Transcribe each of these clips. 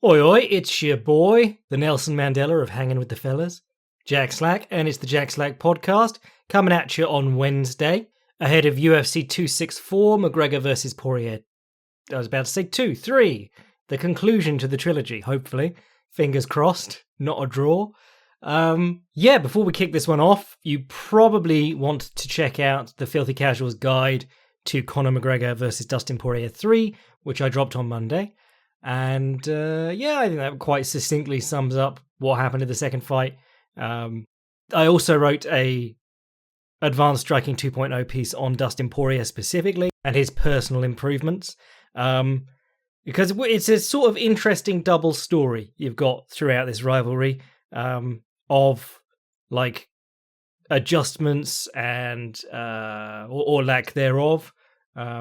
Oi, oi, it's your boy, the Nelson Mandela of Hanging with the Fellas, Jack Slack, and it's the Jack Slack podcast coming at you on Wednesday ahead of UFC 264, McGregor versus Poirier. I was about to say 2, 3, the conclusion to the trilogy, hopefully. Fingers crossed, not a draw. Before we kick this one off, you probably want to check out the Filthy Casuals guide to Conor McGregor versus Dustin Poirier 3, which I dropped on Monday. And I think that quite succinctly sums up what happened in the second fight. I also wrote a Advanced Striking 2.0 piece on Dustin Poirier specifically and his personal improvements. Because it's a sort of interesting double story you've got throughout this rivalry of like adjustments and or lack thereof.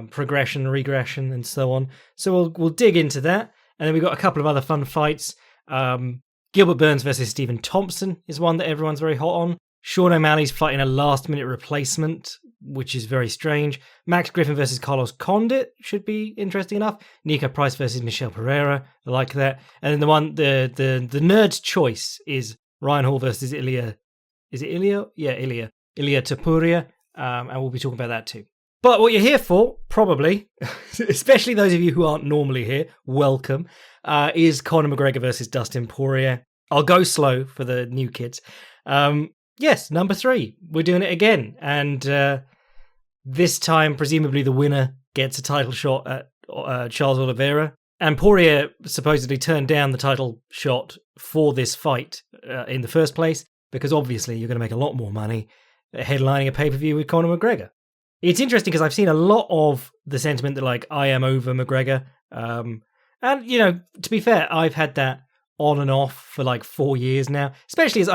Progression, regression, and so on. So we'll dig into that, and then we've got a couple of other fun fights. Gilbert Burns versus Stephen Thompson is one that everyone's very hot on. Sean O'Malley's fighting a last-minute replacement, which is very strange. Max Griffin versus Carlos Condit should be interesting enough. Nico Price versus Michel Pereira, I like that. And then the nerd's choice is Ryan Hall versus Ilya. Is it Ilya? Yeah, Ilya. Ilya Topuria, and we'll be talking about that too. But what you're here for, probably, especially those of you who aren't normally here, welcome, is Conor McGregor versus Dustin Poirier. I'll go slow for the new kids. Yes, number 3. We're doing it again. And this time, presumably, the winner gets a title shot at Charles Oliveira. And Poirier supposedly turned down the title shot for this fight in the first place, because obviously you're going to make a lot more money headlining a pay-per-view with Conor McGregor. It's interesting because I've seen a lot of the sentiment that, like, I am over McGregor. And, you know, to be fair, I've had that on and off for like 4 years now. Especially as,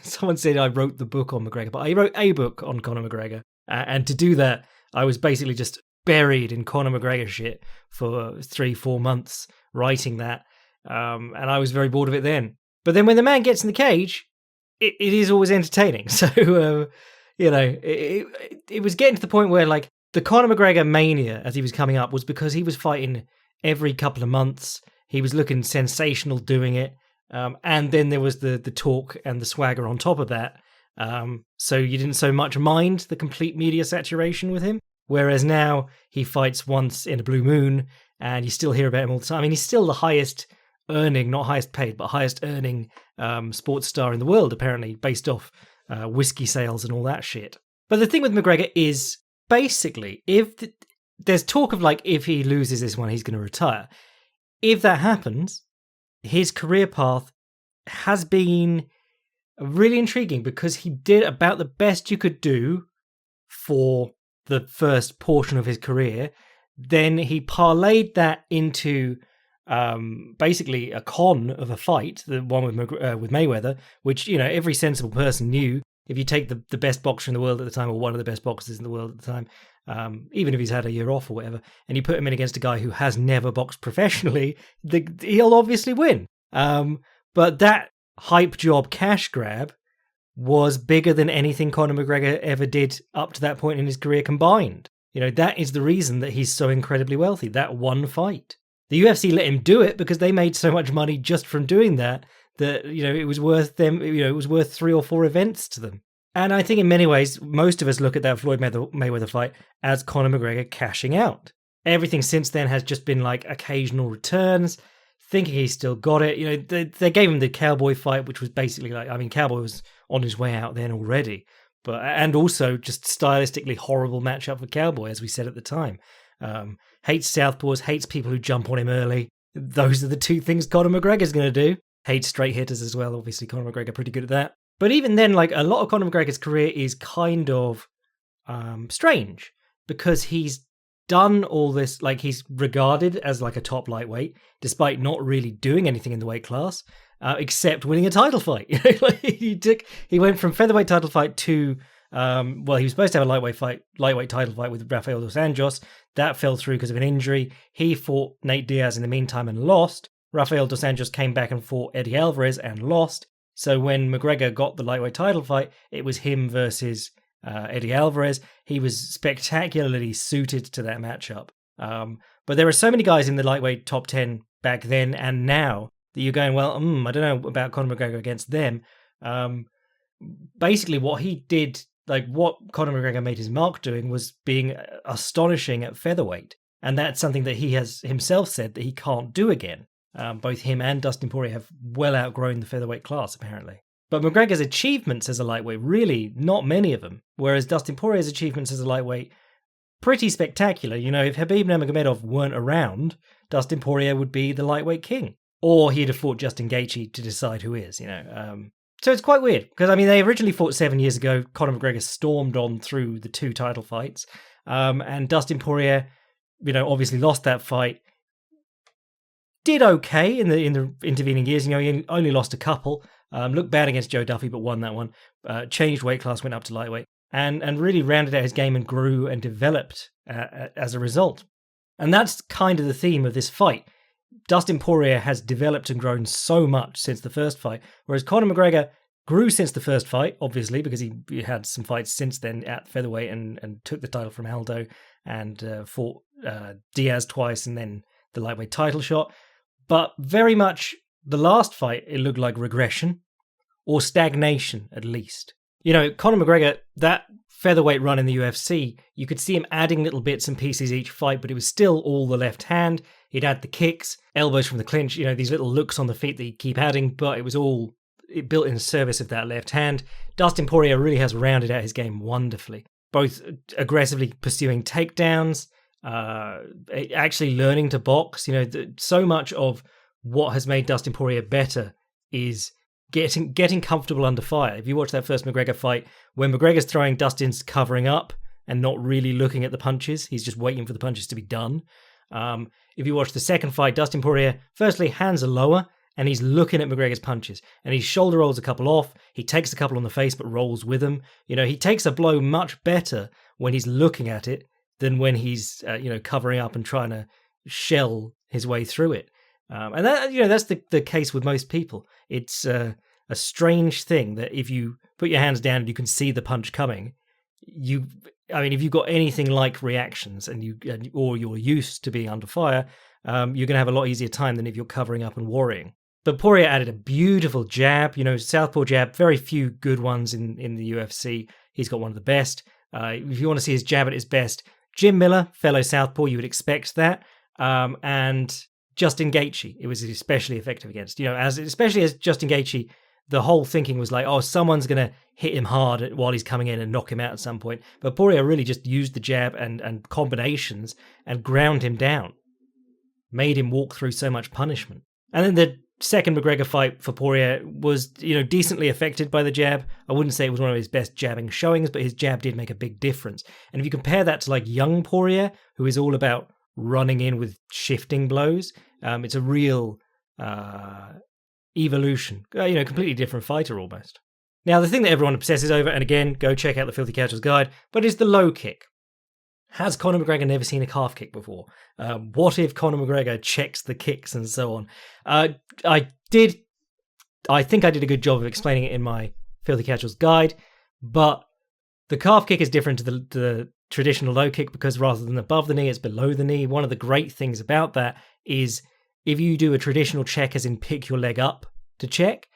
someone said I wrote the book on McGregor, but I wrote a book on Conor McGregor. And to do that, I was basically just buried in Conor McGregor shit for 3-4 months writing that. And I was very bored of it then. But then when the man gets in the cage, it is always entertaining. So, it was getting to the point where, like, the Conor McGregor mania as he was coming up was because he was fighting every couple of months. He was looking sensational doing it. And then there was the talk and the swagger on top of that. So you didn't so much mind the complete media saturation with him. Whereas now he fights once in a blue moon and you still hear about him all the time. I mean, he's still the highest earning, not highest paid, but highest earning sports star in the world, apparently, based off whiskey sales and all that shit. But the thing with McGregor is basically, there's talk of like if he loses this one, he's going to retire. If that happens, his career path has been really intriguing because he did about the best you could do for the first portion of his career. Then he parlayed that into basically a con of a fight, the one with Mayweather, which, you know, every sensible person knew. If you take the best boxer in the world at the time, or one of the best boxers in the world at the time, even if he's had a year off or whatever, and you put him in against a guy who has never boxed professionally, he'll obviously win. But that hype job cash grab was bigger than anything Conor McGregor ever did up to that point in his career combined. You know, that is the reason that he's so incredibly wealthy, that one fight. The UFC let him do it because they made so much money just from doing that, you know, it was worth them, you know, it was worth 3 or 4 events to them. And I think in many ways, most of us look at that Floyd Mayweather fight as Conor McGregor cashing out. Everything since then has just been like occasional returns, thinking he's still got it. You know, they gave him the Cowboy fight, which was basically like, I mean, Cowboy was on his way out then already, and also just stylistically horrible matchup for Cowboy, as we said at the time. Hates southpaws, hates people who jump on him early. Those are the 2 things Conor McGregor's going to do. Hates straight hitters as well. Obviously, Conor McGregor pretty good at that. But even then, like, a lot of Conor McGregor's career is kind of strange because he's done all this, like, he's regarded as like a top lightweight, despite not really doing anything in the weight class, except winning a title fight. He went from featherweight title fight to he was supposed to have a lightweight title fight with Rafael dos Anjos. That fell through because of an injury. He fought Nate Diaz in the meantime and lost. Rafael dos Anjos came back and fought Eddie Alvarez and lost. So when McGregor got the lightweight title fight, it was him versus Eddie Alvarez. He was spectacularly suited to that matchup. But there are so many guys in the lightweight top 10 back then and now that you're going, well, I don't know about Conor McGregor against them. Basically, what he did, like what Conor McGregor made his mark doing, was being astonishing at featherweight. And that's something that he has himself said that he can't do again. Both him and Dustin Poirier have well outgrown the featherweight class, apparently. But McGregor's achievements as a lightweight, really not many of them. Whereas Dustin Poirier's achievements as a lightweight, pretty spectacular. You know, if Khabib Nurmagomedov weren't around, Dustin Poirier would be the lightweight king. Or he'd have fought Justin Gaethje to decide who is, you know. So it's quite weird, because, I mean, they originally fought 7 years ago. Conor McGregor stormed on through the 2 title fights. And Dustin Poirier, you know, obviously lost that fight. Did okay in the intervening years. You know, he only lost a couple. Looked bad against Joe Duffy, but won that one. Changed weight class, went up to lightweight. And really rounded out his game and grew and developed as a result. And that's kind of the theme of this fight. Dustin Poirier has developed and grown so much since the first fight, whereas Conor McGregor grew since the first fight, obviously, because he had some fights since then at featherweight and took the title from Aldo and fought Diaz twice and then the lightweight title shot. But very much the last fight, it looked like regression or stagnation, at least. You know, Conor McGregor, that featherweight run in the UFC, you could see him adding little bits and pieces each fight, but it was still all the left hand. He'd add the kicks, elbows from the clinch, you know, these little looks on the feet that he'd keep adding, but it was all built in service of that left hand. Dustin Poirier really has rounded out his game wonderfully, both aggressively pursuing takedowns, actually learning to box. You know, so much of what has made Dustin Poirier better is getting comfortable under fire. If you watch that first McGregor fight, when McGregor's throwing, Dustin's covering up and not really looking at the punches. He's just waiting for the punches to be done. If you watch the second fight, Dustin Poirier, firstly, hands are lower, and he's looking at McGregor's punches. And he shoulder rolls a couple off, he takes a couple on the face, but rolls with them. You know, he takes a blow much better when he's looking at it than when he's, covering up and trying to shell his way through it. And that, you know, that's the case with most people. It's a strange thing that if you put your hands down and you can see the punch coming, if you've got anything like reactions or you're used to being under fire, you're going to have a lot easier time than if you're covering up and worrying. But Poirier added a beautiful jab, you know, southpaw jab, very few good ones in the UFC. He's got one of the best. If you want to see his jab at its best, Jim Miller, fellow southpaw, you would expect that. And Justin Gaethje, it was especially effective against. You know, especially as Justin Gaethje, the whole thinking was like, oh, someone's going to hit him hard while he's coming in and knock him out at some point. But Poirier really just used the jab and combinations and ground him down. Made him walk through so much punishment. And then the second McGregor fight for Poirier was, you know, decently affected by the jab. I wouldn't say it was one of his best jabbing showings, but his jab did make a big difference. And if you compare that to like young Poirier, who is all about running in with shifting blows, it's a real evolution. You know, completely different fighter almost. Now, the thing that everyone obsesses over, and again, go check out the Filthy Casuals Guide, but is the low kick. Has Conor McGregor never seen a calf kick before? What if Conor McGregor checks the kicks and so on? I think I did a good job of explaining it in my Filthy Casuals Guide, but the calf kick is different to the traditional low kick because rather than above the knee, it's below the knee. One of the great things about that is if you do a traditional check, as in pick your leg up to check,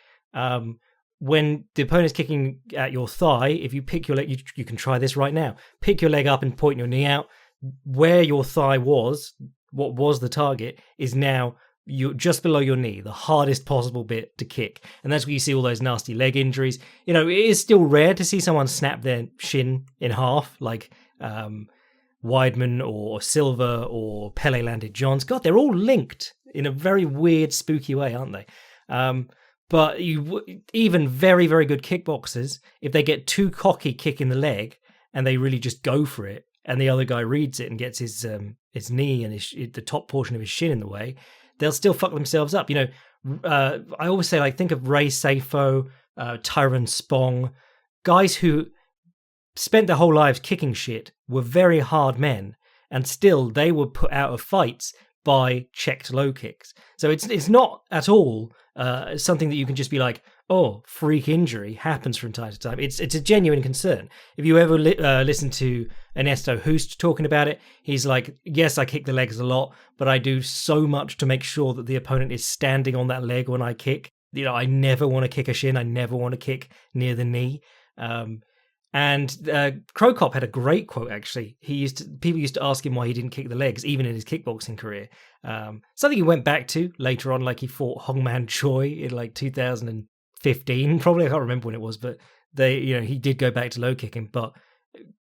when the opponent's kicking at your thigh, if you pick your leg, you can try this right now. Pick your leg up and point your knee out. Where your thigh was, what was the target, is now you're just below your knee, the hardest possible bit to kick. And that's where you see all those nasty leg injuries. You know, it is still rare to see someone snap their shin in half, like Weidman or Silva or Pele landed Johns. God, they're all linked in a very weird, spooky way, aren't they? But even very, very good kickboxers, if they get too cocky kicking the leg and they really just go for it, and the other guy reads it and gets his knee and the top portion of his shin in the way, they'll still fuck themselves up. You know, I always say, like, think of Ray Safo, Tyrone Spong, guys who spent their whole lives kicking shit, were very hard men, and still they were put out of fights by checked low kicks. So it's not at all something that you can just be like, oh, freak injury happens from time to time. It's a genuine concern. If you ever listen to Ernesto Hoost talking about it, he's like, yes, I kick the legs a lot, but I do so much to make sure that the opponent is standing on that leg when I kick. You know, I never want to kick a shin. I never want to kick near the knee. And Crow Cop had a great quote, actually. People used to ask him why he didn't kick the legs, even in his kickboxing career. Something he went back to later on, like he fought Hongman Choi in like 2015, probably. I can't remember when it was, but he did go back to low kicking. But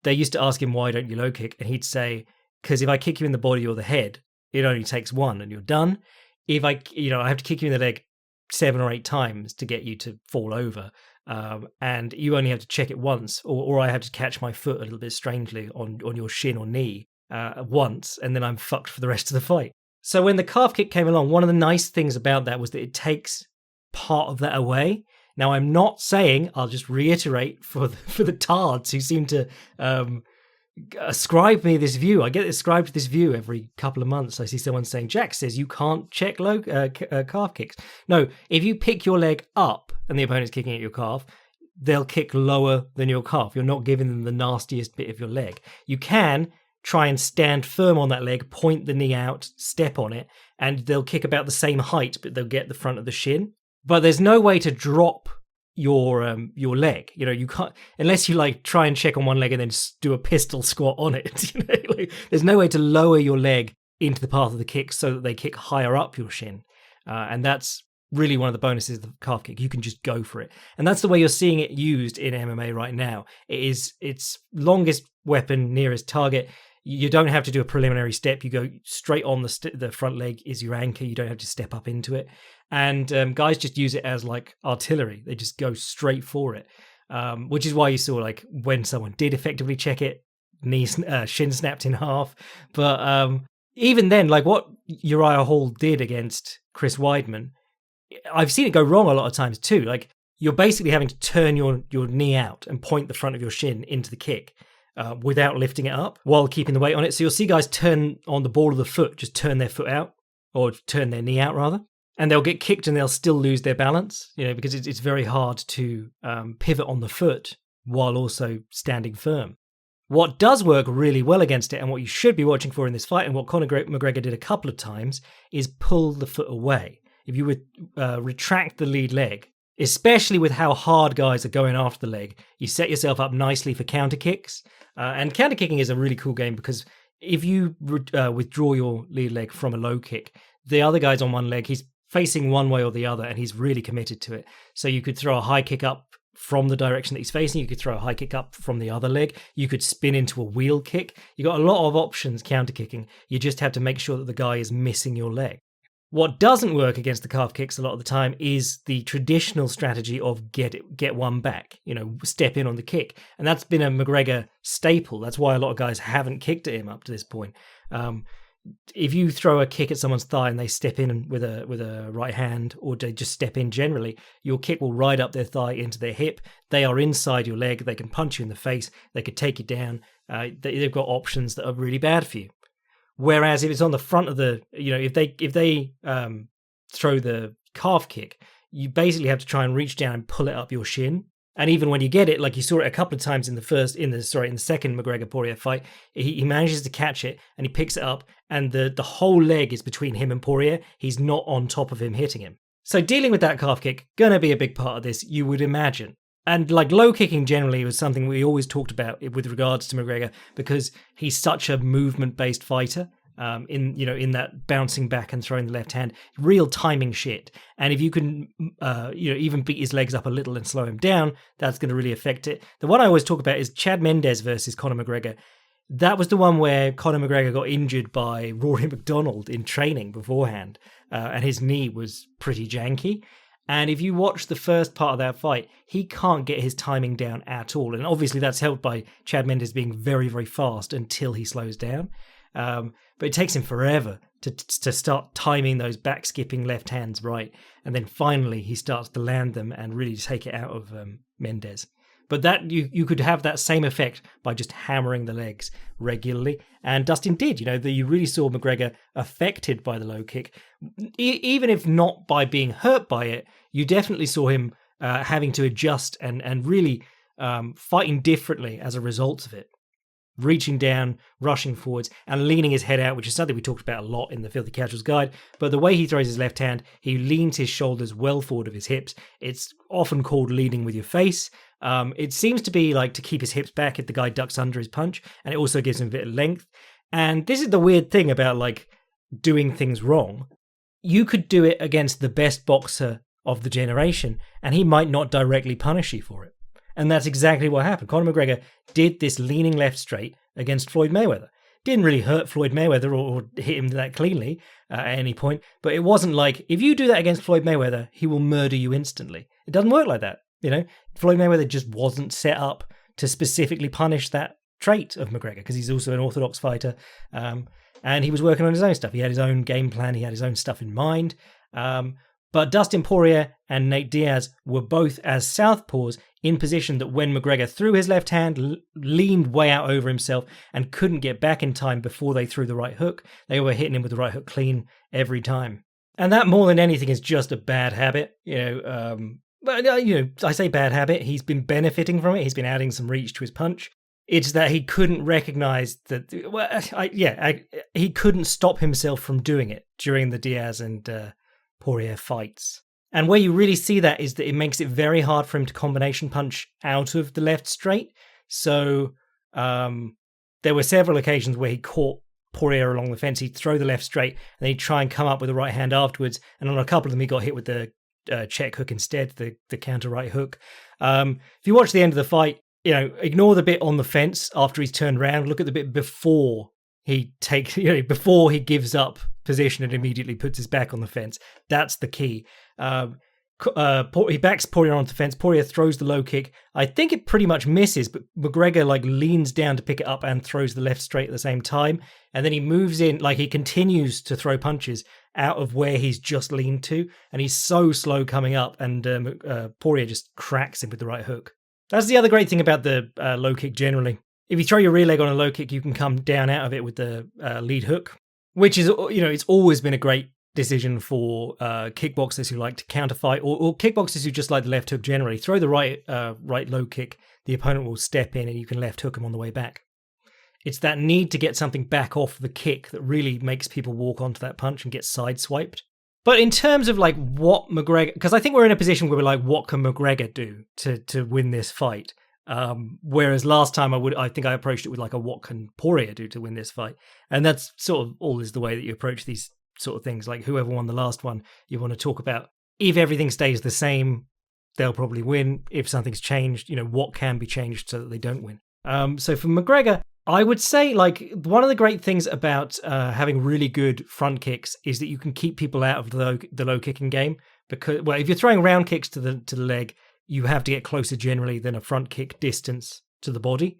they used to ask him, why don't you low kick? And he'd say, because if I kick you in the body or the head, it only takes one and you're done. If I have to kick you in the leg 7 or 8 times to get you to fall over. And you only have to check it once, or I have to catch my foot a little bit strangely on your shin or knee once, and then I'm fucked for the rest of the fight. So when the calf kick came along, one of the nice things about that was that it takes part of that away. Now, I'm not saying, I'll just reiterate for the tards who seem to ascribe me this view. I get ascribed this view every couple of months. I see someone saying, Jack says you can't check low calf kicks. No, if you pick your leg up and the opponent's kicking at your calf, they'll kick lower than your calf. You're not giving them the nastiest bit of your leg. You can try and stand firm on that leg, point the knee out, step on it, and they'll kick about the same height, but they'll get the front of the shin. But there's no way to drop your leg. You know, you can't, unless you like try and check on one leg and then do a pistol squat on it. You know, like, there's no way to lower your leg into the path of the kick so that they kick higher up your shin. And that's really one of the bonuses of the calf kick. You can just go for it. And that's the way you're seeing it used in MMA right now. It is its longest weapon, nearest target. You don't have to do a preliminary step. You go straight on the front leg is your anchor. You don't have to step up into it. And guys just use it as like artillery. They just go straight for it, which is why you saw like when someone did effectively check it, shin snapped in half. But even then, like what Uriah Hall did against Chris Weidman, I've seen it go wrong a lot of times too. Like you're basically having to turn your knee out and point the front of your shin into the kick without lifting it up while keeping the weight on it. So you'll see guys turn on the ball of the foot, just turn their foot out or turn their knee out rather. And they'll get kicked and they'll still lose their balance, you know, because it's very hard to pivot on the foot while also standing firm. What does work really well against it, and what you should be watching for in this fight, and what Conor McGregor did a couple of times, is pull the foot away. If you would retract the lead leg, especially with how hard guys are going after the leg, you set yourself up nicely for counter kicks. And counter kicking is a really cool game because if you withdraw your lead leg from a low kick, the other guy's on one leg, he's facing one way or the other, and he's really committed to it. So you could throw a high kick up from the direction that he's facing. You could throw a high kick up from the other leg. You could spin into a wheel kick. You got a lot of options counter kicking. You just have to make sure that the guy is missing your leg. What doesn't work against the calf kicks a lot of the time is the traditional strategy of get one back, you know, step in on the kick. And that's been a McGregor staple. That's why a lot of guys haven't kicked at him up to this point. If you throw a kick at someone's thigh and they step in with a right hand, or they just step in generally, your kick will ride up their thigh into their hip. They are inside your leg. They can punch you in the face. They could take you down. They've got options that are really bad for you. Whereas if it's on the front of the, you know, if they throw the calf kick, you basically have to try and reach down and pull it up your shin. And even when you get it, like you saw it a couple of times in the second McGregor Poirier fight, he manages to catch it and he picks it up, and the whole leg is between him and Poirier. He's not on top of him hitting him. So dealing with that calf kick, gonna be a big part of this, you would imagine. And like low kicking generally was something we always talked about with regards to McGregor, because he's such a movement-based fighter. In that bouncing back and throwing the left hand, real timing shit. And if you can, even beat his legs up a little and slow him down, that's going to really affect it. The one I always talk about is Chad Mendes versus Conor McGregor. That was the one where Conor McGregor got injured by Rory McDonald in training beforehand, and his knee was pretty janky. And if you watch the first part of that fight, he can't get his timing down at all. And obviously that's helped by Chad Mendes being very, very fast until he slows down. But it takes him forever to start timing those back skipping left hands right. And then finally he starts to land them and really take it out of Mendes. But that you could have that same effect by just hammering the legs regularly. And Dustin did, you really saw McGregor affected by the low kick. Even if not by being hurt by it, you definitely saw him having to adjust and really fighting differently as a result of it. Reaching down, rushing forwards, and leaning his head out, which is something we talked about a lot in the Filthy Casuals Guide. But the way he throws his left hand, he leans his shoulders well forward of his hips. It's often called leading with your face. It seems to be like to keep his hips back if the guy ducks under his punch, and it also gives him a bit of length. And this is the weird thing about like doing things wrong. You could do it against the best boxer of the generation, and he might not directly punish you for it. And that's exactly what happened. Conor McGregor did this leaning left straight against Floyd Mayweather. Didn't really hurt Floyd Mayweather or hit him that cleanly at any point, but it wasn't like, if you do that against Floyd Mayweather, he will murder you instantly. It doesn't work like that. Floyd Mayweather just wasn't set up to specifically punish that trait of McGregor, because he's also an orthodox fighter, and he was working on his own stuff. He had his own game plan. He had his own stuff in mind. But Dustin Poirier and Nate Diaz were both as southpaws in position that when McGregor threw his left hand, leaned way out over himself and couldn't get back in time before they threw the right hook, they were hitting him with the right hook clean every time. And that, more than anything, is just a bad habit. But I say bad habit. He's been benefiting from it. He's been adding some reach to his punch. It's that he couldn't recognize that. He couldn't stop himself from doing it during the Diaz and Poirier fights. And where you really see that is that it makes it very hard for him to combination punch out of the left straight. So there were several occasions where he caught Poirier along the fence. He'd throw the left straight, and then he'd try and come up with the right hand afterwards. And on a couple of them, he got hit with the check hook instead, the counter right hook. If you watch the end of the fight, ignore the bit on the fence after he's turned around. Look at the bit before he takes, before he gives up position and immediately puts his back on the fence. That's the key. He backs Poirier onto the fence. Poirier throws the low kick. I think it pretty much misses, but McGregor leans down to pick it up and throws the left straight at the same time. And then he moves in, he continues to throw punches out of where he's just leaned to. And he's so slow coming up, and Poirier just cracks him with the right hook. That's the other great thing about the low kick generally. If you throw your rear leg on a low kick, you can come down out of it with the lead hook, which is, it's always been a great decision for kickboxers who like to counterfight, or kickboxers who just like the left hook generally. Throw the right low kick, the opponent will step in and you can left hook him on the way back. It's that need to get something back off the kick that really makes people walk onto that punch and get sideswiped. But in terms of what McGregor, because I think we're in a position where we're what can McGregor do to win this fight? Whereas last time I think I approached it with a what can Poirier do to win this fight? And that's sort of always the way that you approach these sort of things. Whoever won the last one, you want to talk about, if everything stays the same, they'll probably win. If something's changed, what can be changed so that they don't win? So for McGregor, I would say one of the great things about having really good front kicks is that you can keep people out of the low kicking game, because if you're throwing round kicks to the leg, you have to get closer generally than a front kick distance to the body.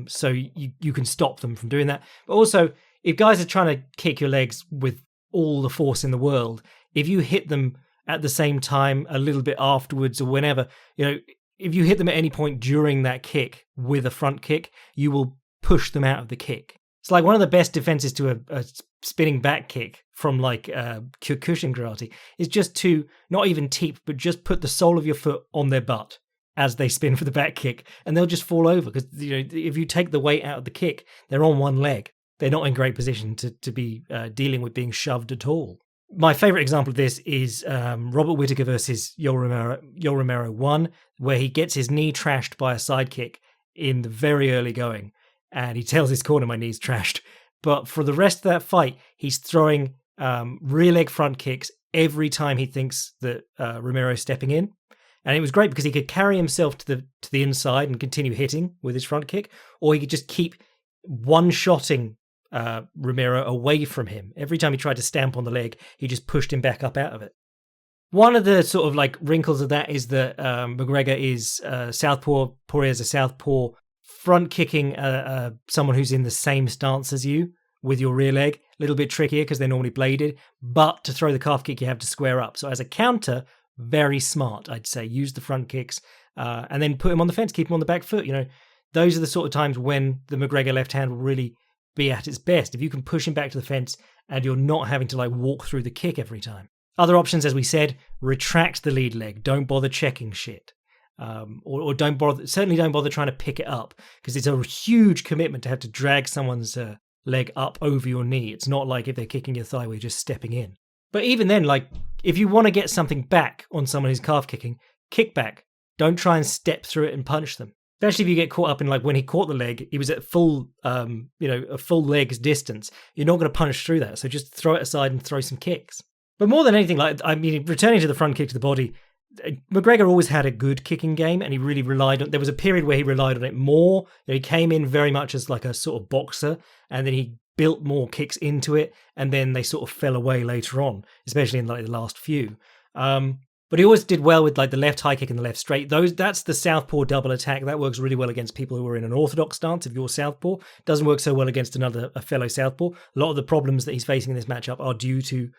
So you can stop them from doing that. But also, if guys are trying to kick your legs with all the force in the world, if you hit them at the same time, a little bit afterwards or whenever, if you hit them at any point during that kick with a front kick, you will push them out of the kick. It's one of the best defenses to a spinning back kick from Kyokushin karate is just to not even teep, but just put the sole of your foot on their butt as they spin for the back kick, and they'll just fall over, because if you take the weight out of the kick, they're on one leg. They're not in great position to be dealing with being shoved at all. My favorite example of this is Robert Whittaker versus Yoel Romero 1, where he gets his knee trashed by a sidekick in the very early going, and he tells his corner, my knee's trashed. But for the rest of that fight, he's throwing rear leg front kicks every time he thinks that Romero's stepping in. And it was great because he could carry himself to the inside and continue hitting with his front kick, or he could just keep one-shotting Romero away from him. Every time he tried to stamp on the leg, he just pushed him back up out of it. One of the sort of wrinkles of that is that McGregor is southpaw, Poirier's a southpaw, front kicking someone who's in the same stance as you with your rear leg. A little bit trickier because they're normally bladed, but to throw the calf kick, you have to square up. So as a counter, very smart, I'd say. Use the front kicks and then put him on the fence, keep him on the back foot. Those are the sort of times when the McGregor left hand will really be at its best. If you can push him back to the fence and you're not having to walk through the kick every time. Other options, as we said, retract the lead leg. Don't bother checking shit. Or certainly don't bother trying to pick it up, because it's a huge commitment to have to drag someone's leg up over your knee. It's not like if they're kicking your thigh where you're just stepping in. But even then, if you want to get something back on someone who's calf kicking, kick back. Don't try and step through it and punch them. Especially if you get caught up in when he caught the leg, he was at full, a full leg's distance. You're not going to punch through that. So just throw it aside and throw some kicks. But more than anything, returning to the front kick to the body, McGregor always had a good kicking game, and he really relied on. There was a period where he relied on it more. He came in very much as a sort of boxer, and then he built more kicks into it, and then they sort of fell away later on, especially in the last few. But he always did well with the left high kick and the left straight. That's the southpaw double attack. That works really well against people who are in an orthodox stance. If you're southpaw, doesn't work so well against a fellow southpaw. A lot of the problems that he's facing in this matchup are due to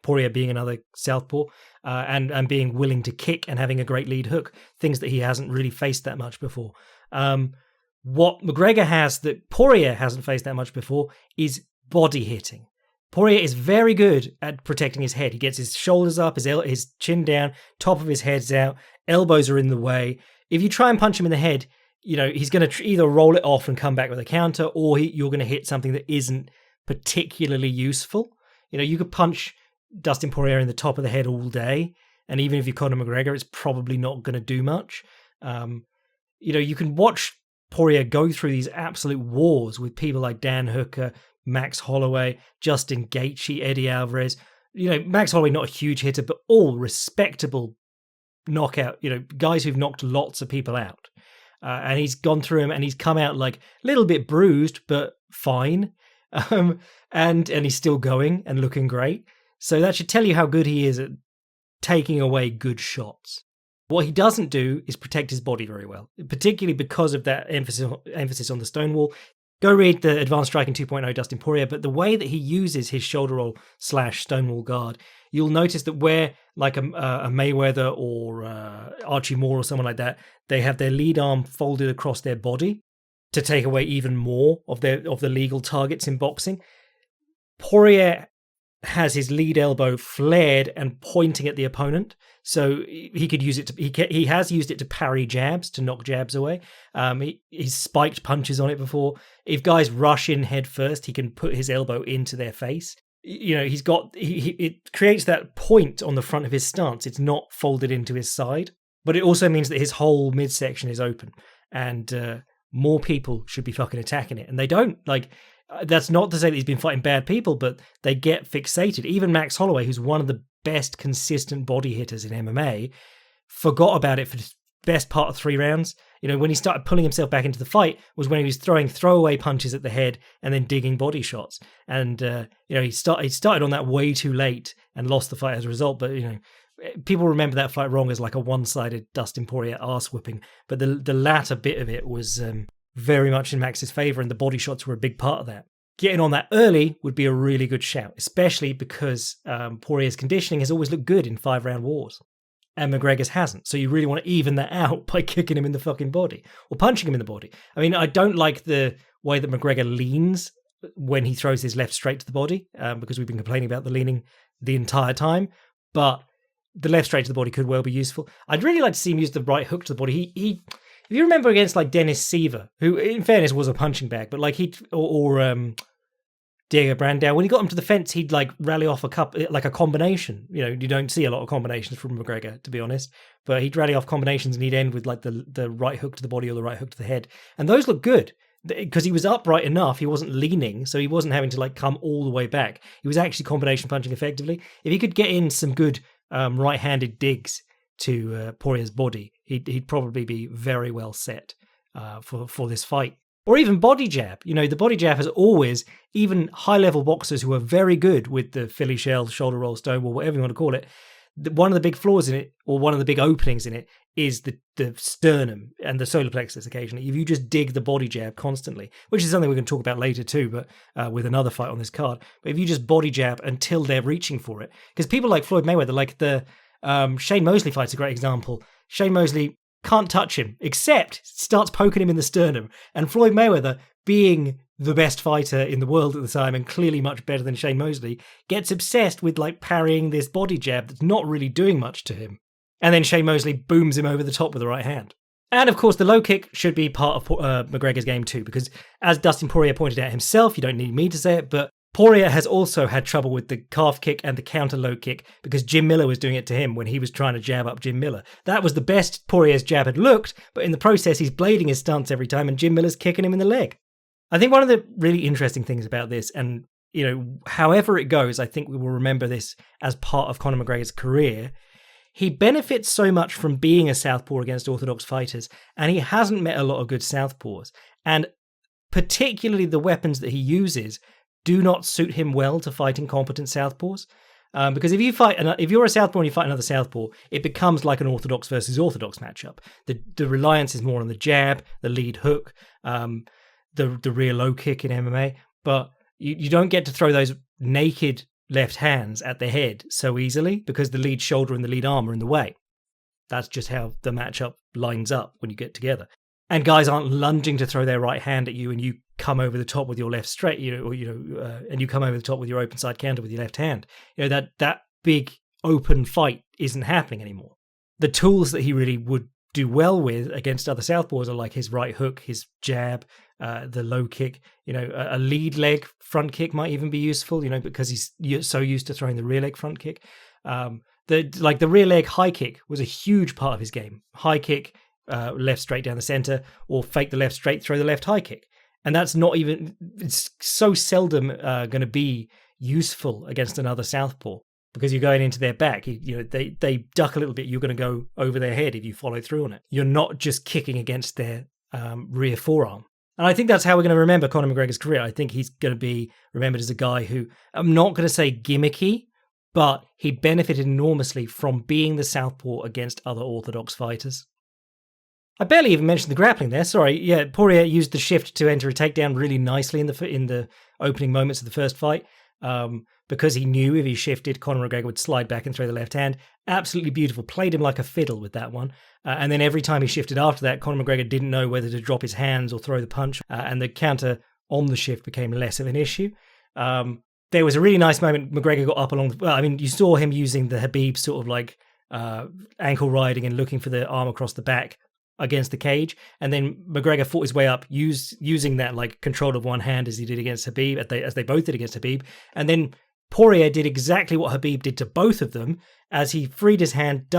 Poirier being another southpaw and being willing to kick and having a great lead hook, things that he hasn't really faced that much before. What McGregor has that Poirier hasn't faced that much before is body hitting. Poirier is very good at protecting his head. He gets his shoulders up, his chin down, top of his head's out, elbows are in the way. If you try and punch him in the head, he's going to either roll it off and come back with a counter, or you're going to hit something that isn't particularly useful. You could punch Dustin Poirier in the top of the head all day, and even if you're Conor McGregor, it's probably not going to do much. You can watch Poirier go through these absolute wars with people like Dan Hooker, Max Holloway, Justin Gaethje, Eddie Alvarez. Max Holloway, not a huge hitter, but all respectable knockout, guys who've knocked lots of people out. And he's gone through them and he's come out a little bit bruised, but fine. And he's still going and looking great. So that should tell you how good he is at taking away good shots. What he doesn't do is protect his body very well, particularly because of that emphasis on the stonewall. Go read the Advanced Striking 2.0 Dustin Poirier, but the way that he uses his shoulder roll / stonewall guard, you'll notice that where a Mayweather or Archie Moore or someone like that, they have their lead arm folded across their body to take away even more of the legal targets in boxing. Poirier has his lead elbow flared and pointing at the opponent, so he could use it he has used it to parry jabs, to knock jabs away. He's spiked punches on it before. If guys rush in head first, he can put his elbow into their face. It creates that point on the front of his stance. It's not folded into his side, but it also means that his whole midsection is open, and more people should be fucking attacking it, and they don't. That's not to say that he's been fighting bad people, but they get fixated. Even Max Holloway, who's one of the best consistent body hitters in MMA, forgot about it for the best part of 3 rounds. When he started pulling himself back into the fight was when he was throwing throwaway punches at the head and then digging body shots. And, he started on that way too late and lost the fight as a result. But, people remember that fight wrong as a one-sided Dustin Poirier arse whipping. But the latter bit of it was very much in Max's favour, and the body shots were a big part of that. Getting on that early would be a really good shout, especially because Poirier's conditioning has always looked good in 5-round wars, and McGregor's hasn't. So you really want to even that out by kicking him in the fucking body or punching him in the body. I don't like the way that McGregor leans when he throws his left straight to the body, because we've been complaining about the leaning the entire time, but the left straight to the body could well be useful. I'd really like to see him use the right hook to the body. He if you remember against Dennis Seaver, who in fairness was a punching bag, but Diego Brandao, when he got him to the fence, he'd rally off a combination. You don't see a lot of combinations from McGregor, to be honest, but he'd rally off combinations and he'd end with the right hook to the body or the right hook to the head. And those look good because he was upright enough. He wasn't leaning, so he wasn't having to come all the way back. He was actually combination punching effectively. If he could get in some good right-handed digs to Poirier's body, he'd probably be very well set for this fight. Or even body jab. The body jab has always, even high-level boxers who are very good with the Philly shell, shoulder roll, stonewall, whatever you want to call it, one of the big flaws in it, or one of the big openings in it, is the sternum and the solar plexus occasionally. If you just dig the body jab constantly, which is something we're going to talk about later too, but with another fight on this card. But if you just body jab until they're reaching for it, because people like Floyd Mayweather, Shane Mosley fight's a great example. Shane Mosley can't touch him, except starts poking him in the sternum. And Floyd Mayweather, being the best fighter in the world at the time and clearly much better than Shane Mosley, gets obsessed with like parrying this body jab that's not really doing much to him. And then Shane Mosley booms him over the top with the right hand. And of course, the low kick should be part of McGregor's game too, because as Dustin Poirier pointed out himself, you don't need me to say it, but Poirier has also had trouble with the calf kick and the counter low kick because Jim Miller was doing it to him when he was trying to jab up Jim Miller. That was the best Poirier's jab had looked, but in the process, he's blading his stance every time and Jim Miller's kicking him in the leg. I think one of the really interesting things about this, and however it goes, I think we will remember this as part of Conor McGregor's career. He benefits so much from being a southpaw against orthodox fighters, and he hasn't met a lot of good southpaws. And particularly the weapons that he uses do not suit him well to fighting competent southpaws. Because if you're a southpaw and you fight another southpaw, it becomes like an orthodox versus orthodox matchup. The reliance is more on the jab, the lead hook, the rear low kick in MMA, but you don't get to throw those naked left hands at the head so easily because the lead shoulder and the lead arm are in the way. That's just how the matchup lines up when you get together. And guys aren't lunging to throw their right hand at you and you come over the top with your left straight, and you come over the top with your open side counter with your left hand. That big open fight isn't happening anymore. The tools that he really would do well with against other southpaws are like his right hook, his jab, the low kick. A lead leg front kick might even be useful, because he's so used to throwing the rear leg front kick. The rear leg high kick was a huge part of his game. High kick, left straight down the center, or fake the left straight, throw the left high kick. And that's not even, it's so seldom going to be useful against another southpaw because you're going into their back. They duck a little bit. You're going to go over their head if you follow through on it. You're not just kicking against their rear forearm. And I think that's how we're going to remember Conor McGregor's career. I think he's going to be remembered as a guy who, I'm not going to say gimmicky, but he benefited enormously from being the southpaw against other orthodox fighters. I barely even mentioned the grappling there. Sorry. Yeah, Poirier used the shift to enter a takedown really nicely in the opening moments of the first fight because he knew if he shifted, Conor McGregor would slide back and throw the left hand. Absolutely beautiful. Played him like a fiddle with that one. And then every time he shifted after that, Conor McGregor didn't know whether to drop his hands or throw the punch. And the counter on the shift became less of an issue. There was a really nice moment. McGregor got up you saw him using the Khabib sort of like ankle riding and looking for the arm across the back against the cage, and then McGregor fought his way up using that like control of one hand as he did against Khabib, as they both did against Khabib, and then Poirier did exactly what Khabib did to both of them as he freed his hand,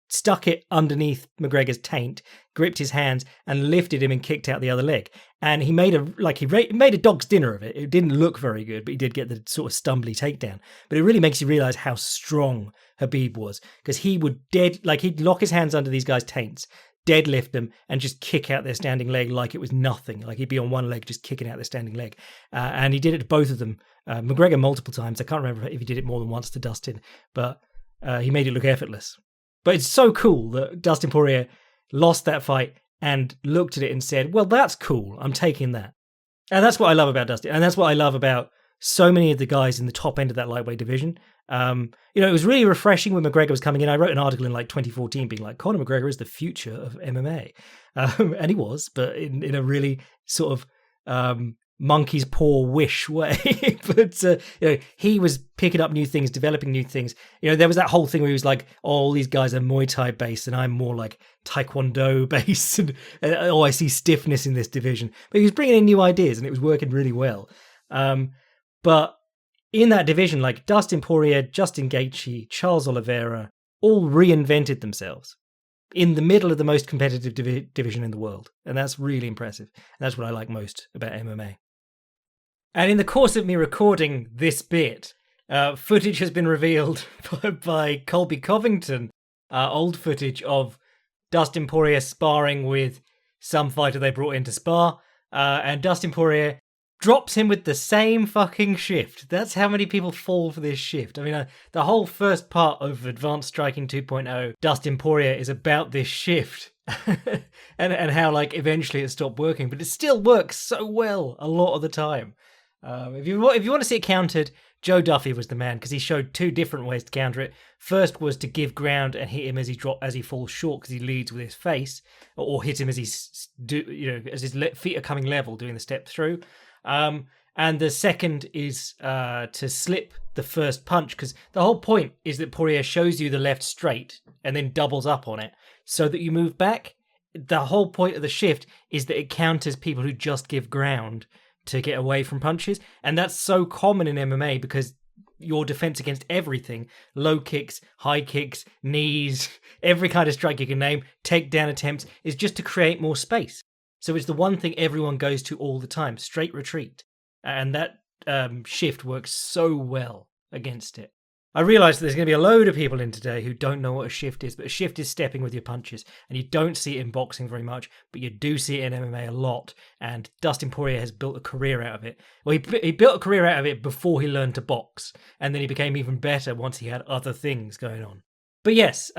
stuck it underneath McGregor's taint, gripped his hands, and lifted him and kicked out the other leg. And he made a dog's dinner of it. It didn't look very good, but he did get the sort of stumbly takedown. But it really makes you realize how strong Khabib was because he would he'd lock his hands under these guys' taints, deadlift them and just kick out their standing leg like it was nothing. Like he'd be on one leg just kicking out their standing leg. And he did it to both of them. McGregor multiple times. I can't remember if he did it more than once to Dustin, but he made it look effortless. But it's so cool that Dustin Poirier lost that fight and looked at it and said, well, that's cool. I'm taking that. And that's what I love about Dustin. And that's what I love about so many of the guys in the top end of that lightweight division. It was really refreshing when McGregor was coming in. I wrote an article in 2014 being like, Conor McGregor is the future of MMA. And he was, but in a really sort of monkey's paw wish way. But he was picking up new things, developing new things. There was that whole thing where he was like, oh, all these guys are Muay Thai based and I'm more like Taekwondo based. And I see stiffness in this division. But he was bringing in new ideas and it was working really well. But in that division, like Dustin Poirier, Justin Gaethje, Charles Oliveira, all reinvented themselves in the middle of the most competitive division in the world. And that's really impressive. And that's what I like most about MMA. And in the course of me recording this bit, footage has been revealed by Colby Covington, old footage of Dustin Poirier sparring with some fighter they brought in to spar. And Dustin Poirier drops him with the same fucking shift. That's how many people fall for this shift. I mean, the whole first part of Advanced Striking 2.0, Dustin Poirier, is about this shift and how like eventually it stopped working, but it still works so well a lot of the time. If you want to see it countered, Joe Duffy was the man because he showed two different ways to counter it. First was to give ground and hit him as he falls short because he leads with his face, or hit him as as his feet are coming level doing the step through. And the second is to slip the first punch, because the whole point is that Poirier shows you the left straight and then doubles up on it so that you move back. The whole point of the shift is that it counters people who just give ground to get away from punches. And that's so common in MMA because your defense against everything, low kicks, high kicks, knees, every kind of strike you can name, takedown attempts, is just to create more space. So it's the one thing everyone goes to all the time, straight retreat. And that shift works so well against it. I realise that there's going to be a load of people in today who don't know what a shift is, but a shift is stepping with your punches, and you don't see it in boxing very much, but you do see it in MMA a lot, and Dustin Poirier has built a career out of it. Well, he built a career out of it before he learned to box, and then he became even better once he had other things going on. But yes,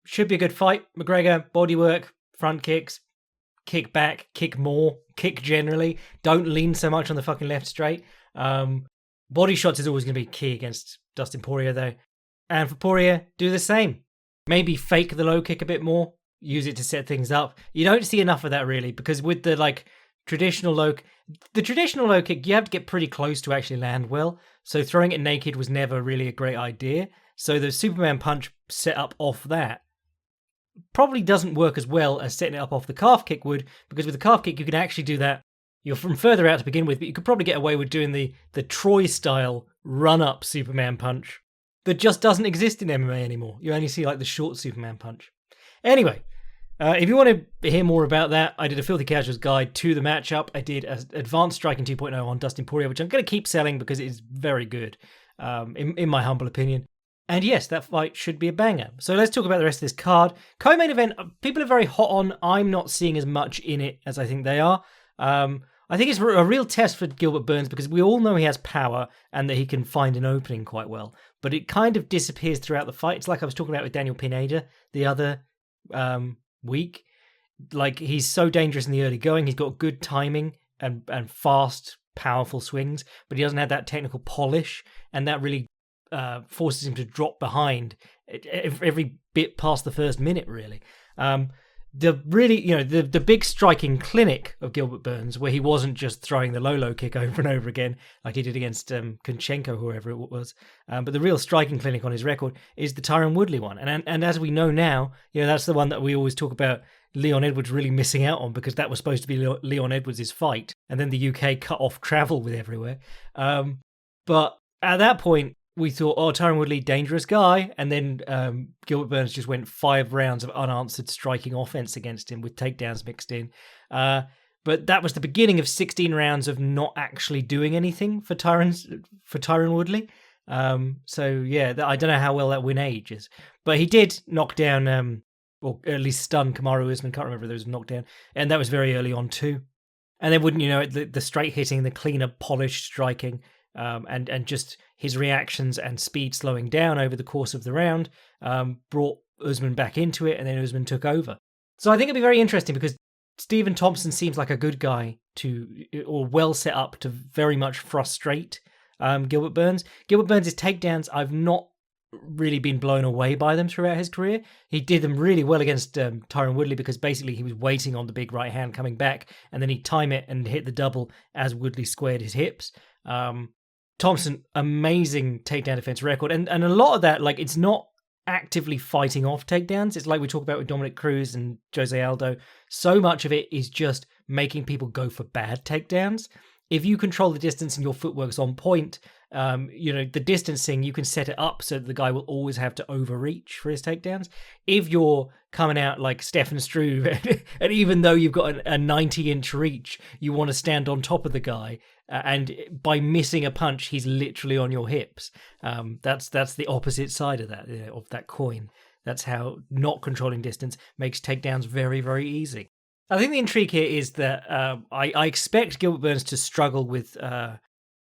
should be a good fight. McGregor, bodywork, front kicks, kick back, kick more, kick generally. Don't lean so much on the fucking left straight. Body shots is always going to be key against Dustin Poirier, though. And for Poirier, do the same. Maybe fake the low kick a bit more. Use it to set things up. You don't see enough of that, really, because with the traditional low kick, you have to get pretty close to actually land well. So throwing it naked was never really a great idea. So the Superman punch set up off that probably doesn't work as well as setting it up off the calf kick would, because with the calf kick, you can actually do that. You're from further out to begin with, but you could probably get away with doing the Troy-style run-up Superman punch that just doesn't exist in MMA anymore. You only see the short Superman punch. Anyway, if you want to hear more about that, I did a Filthy Casuals guide to the matchup. I did an Advanced Striking 2.0 on Dustin Poirier, which I'm going to keep selling because it is very good, in my humble opinion. And yes, that fight should be a banger. So let's talk about the rest of this card. Co-main event, people are very hot on. I'm not seeing as much in it as I think they are. I think it's a real test for Gilbert Burns because we all know he has power and that he can find an opening quite well. But it kind of disappears throughout the fight. It's like I was talking about with Daniel Pineda the other week. He's so dangerous in the early going. He's got good timing and fast, powerful swings, but he doesn't have that technical polish, and that really forces him to drop behind every bit past the first minute, really. The big striking clinic of Gilbert Burns, where he wasn't just throwing the low kick over and over again like he did against Konchenko, whoever it was, but the real striking clinic on his record is the Tyron Woodley one. And as we know now, that's the one that we always talk about Leon Edwards really missing out on, because that was supposed to be Leon Edwards' fight, and then the UK cut off travel with everywhere. But at that point, we thought, Tyron Woodley, dangerous guy. And then Gilbert Burns just went 5 rounds of unanswered striking offense against him with takedowns mixed in. But that was the beginning of 16 rounds of not actually doing anything for Tyron Woodley. I don't know how well that win ages. But he did knock down, or at least stun Kamaru Usman. Can't remember if there was a knockdown. And that was very early on too. And then, wouldn't you know it, the straight hitting, the cleaner, polished striking, and just his reactions and speed slowing down over the course of the round brought Usman back into it, and then Usman took over. So I think it'd be very interesting because Stephen Thompson seems like a good guy or well set up to very much frustrate Gilbert Burns. Gilbert Burns' takedowns, I've not really been blown away by them throughout his career. He did them really well against Tyron Woodley because basically he was waiting on the big right hand coming back, and then he'd time it and hit the double as Woodley squared his hips. Thompson, amazing takedown defense record, and a lot of that, it's not actively fighting off takedowns. It's like we talk about with Dominic Cruz and Jose Aldo. So much of it is just making people go for bad takedowns. If you control the distance and your footwork's on point, the distancing, you can set it up so that the guy will always have to overreach for his takedowns. If you're coming out like Stefan Struve, and even though you've got a 90-inch reach, you want to stand on top of the guy, and by missing a punch, he's literally on your hips. That's the opposite side of that coin. That's how not controlling distance makes takedowns very, very easy. I think the intrigue here is that I expect Gilbert Burns to struggle with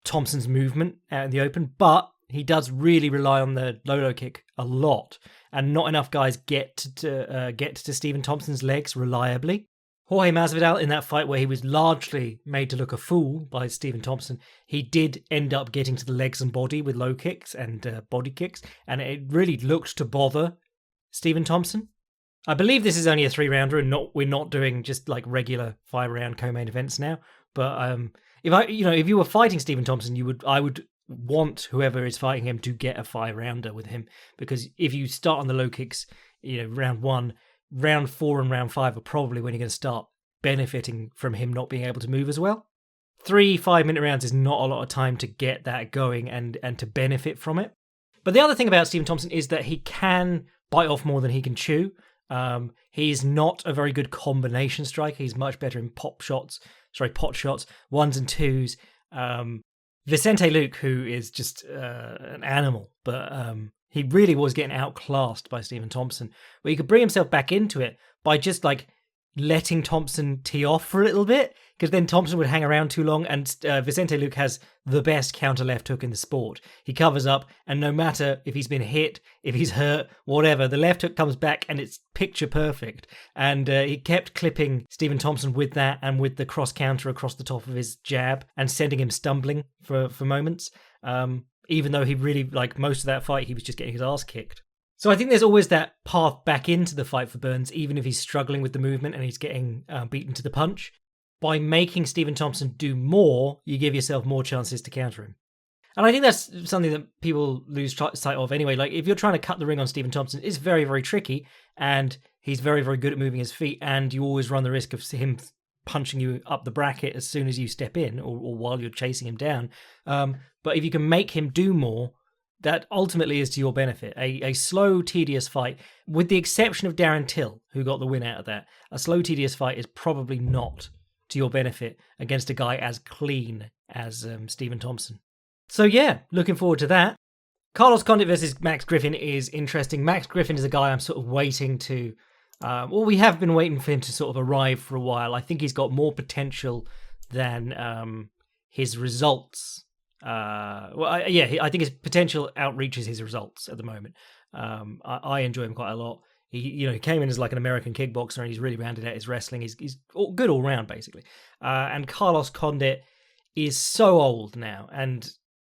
Thompson's movement out in the open, but he does really rely on the low kick a lot, and not enough guys get to Stephen Thompson's legs reliably. Jorge Masvidal, in that fight where he was largely made to look a fool by Stephen Thompson, he did end up getting to the legs and body with low kicks and body kicks, and it really looked to bother Stephen Thompson. I believe this is only a 3-rounder, and we're not doing just like regular 5-round co-main events now. But if you were fighting Stephen Thompson, I would want whoever is fighting him to get a 5-rounder with him, because if you start on the low kicks, round 1. Round 4 and round 5 are probably when you're going to start benefiting from him not being able to move as well. 3 5-minute rounds is not a lot of time to get that going and to benefit from it. But the other thing about Stephen Thompson is that he can bite off more than he can chew. He's not a very good combination striker. He's much better in pot shots, 1s and 2s. Vicente Luque, who is just an animal, but he really was getting outclassed by Stephen Thompson, where he could bring himself back into it by just like letting Thompson tee off for a little bit, because then Thompson would hang around too long, and Vicente Luque has the best counter left hook in the sport. He covers up, and no matter if he's been hit, if he's hurt, whatever, the left hook comes back and it's picture perfect. And he kept clipping Stephen Thompson with that and with the cross counter across the top of his jab and sending him stumbling for moments. Even though he really, like most of that fight, he was just getting his ass kicked. So I think there's always that path back into the fight for Burns, even if he's struggling with the movement and he's getting beaten to the punch. By making Stephen Thompson do more, you give yourself more chances to counter him. And I think that's something that people lose sight of anyway. Like, if you're trying to cut the ring on Stephen Thompson, it's very, very tricky, and he's very, very good at moving his feet, and you always run the risk of him punching you up the bracket as soon as you step in or while you're chasing him down. But if you can make him do more, that ultimately is to your benefit. A slow, tedious fight, with the exception of Darren Till, who got the win out of that, a slow, tedious fight is probably not to your benefit against a guy as clean as Stephen Thompson. So yeah, looking forward to that. Carlos Condit versus Max Griffin is interesting. Max Griffin is a guy I'm sort of waiting to... we have been waiting for him to sort of arrive for a while. I think he's got more potential than his results. I think his potential outreaches his results at the moment. I enjoy him quite a lot. He came in as like an American kickboxer, and he's really rounded out his wrestling. He's good all round, basically. And Carlos Condit is so old now, and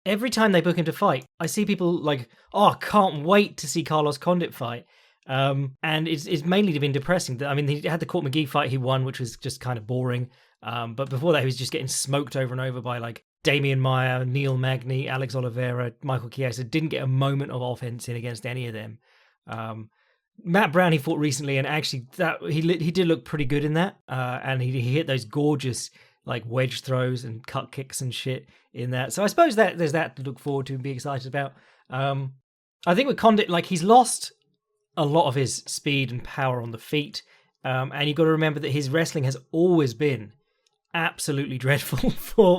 every time they book him to fight, I see people like, oh, I can't wait to see Carlos Condit fight. And it's mainly been depressing. I mean, he had the Court McGee fight he won, which was just kind of boring. But before that, he was just getting smoked over and over by like Damian Maia, Neil Magny, Alex Oliveira, Michael Chiesa. Didn't get a moment of offense in against any of them. Matt Brown he fought recently, and actually that he did look pretty good in that. And he hit those gorgeous like wedge throws and cut kicks and shit in that. So I suppose that there's that to look forward to and be excited about. I think with Condit, like, he's lost a lot of his speed and power on the feet. And you've got to remember that his wrestling has always been absolutely dreadful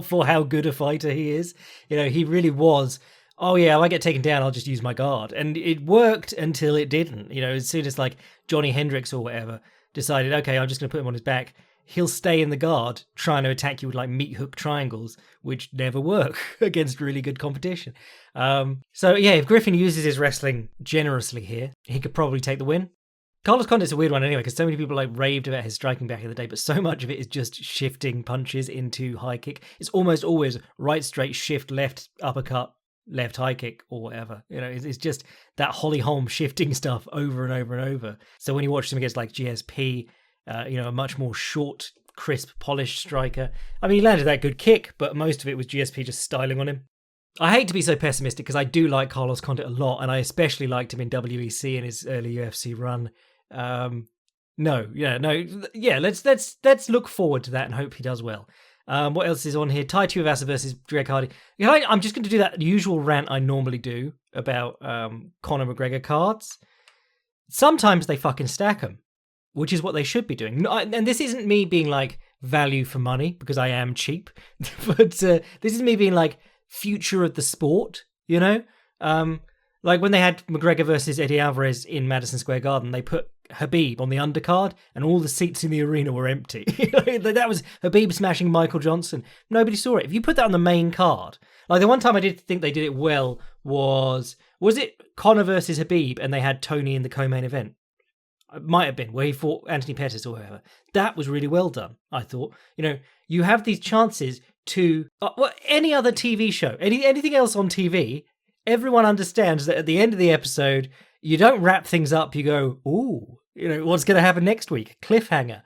for how good a fighter he is. He really was, oh yeah, if I get taken down, I'll just use my guard. And it worked until it didn't. As soon as like Johnny Hendricks or whatever decided, okay, I'm just going to put him on his back, he'll stay in the guard trying to attack you with like meat hook triangles, which never work against really good competition. So yeah, if Griffin uses his wrestling generously here, he could probably take the win. Carlos Condit's a weird one anyway, because so many people like raved about his striking back in the day, but so much of it is just shifting punches into high kick. It's almost always right straight shift, left uppercut, left high kick, or whatever. It's just that Holly Holm shifting stuff over and over and over. So when you watch him against like GSP, a much more short, crisp, polished striker. I mean, he landed that good kick, but most of it was GSP just styling on him. I hate to be so pessimistic, because I do like Carlos Condit a lot, and I especially liked him in WEC in his early UFC run. Let's look forward to that and hope he does well. What else is on here? Tai Tuivasa versus Greg Hardy. I'm just going to do that usual rant I normally do about Conor McGregor cards. Sometimes they fucking stack them, which is what they should be doing. And this isn't me being like value for money, because I am cheap, but this is me being like future of the sport, like when they had McGregor versus Eddie Alvarez in Madison Square Garden, they put Khabib on the undercard and all the seats in the arena were empty. That was Khabib smashing Michael Johnson. Nobody saw it. If you put that on the main card, like the one time I did think they did it well was it Conor versus Khabib and they had Tony in the co-main event? It might have been, where he fought Anthony Pettis or whoever. That was really well done, I thought. You have these chances to... any other TV show, anything else on TV, everyone understands that at the end of the episode, you don't wrap things up, you go, ooh, what's going to happen next week? Cliffhanger.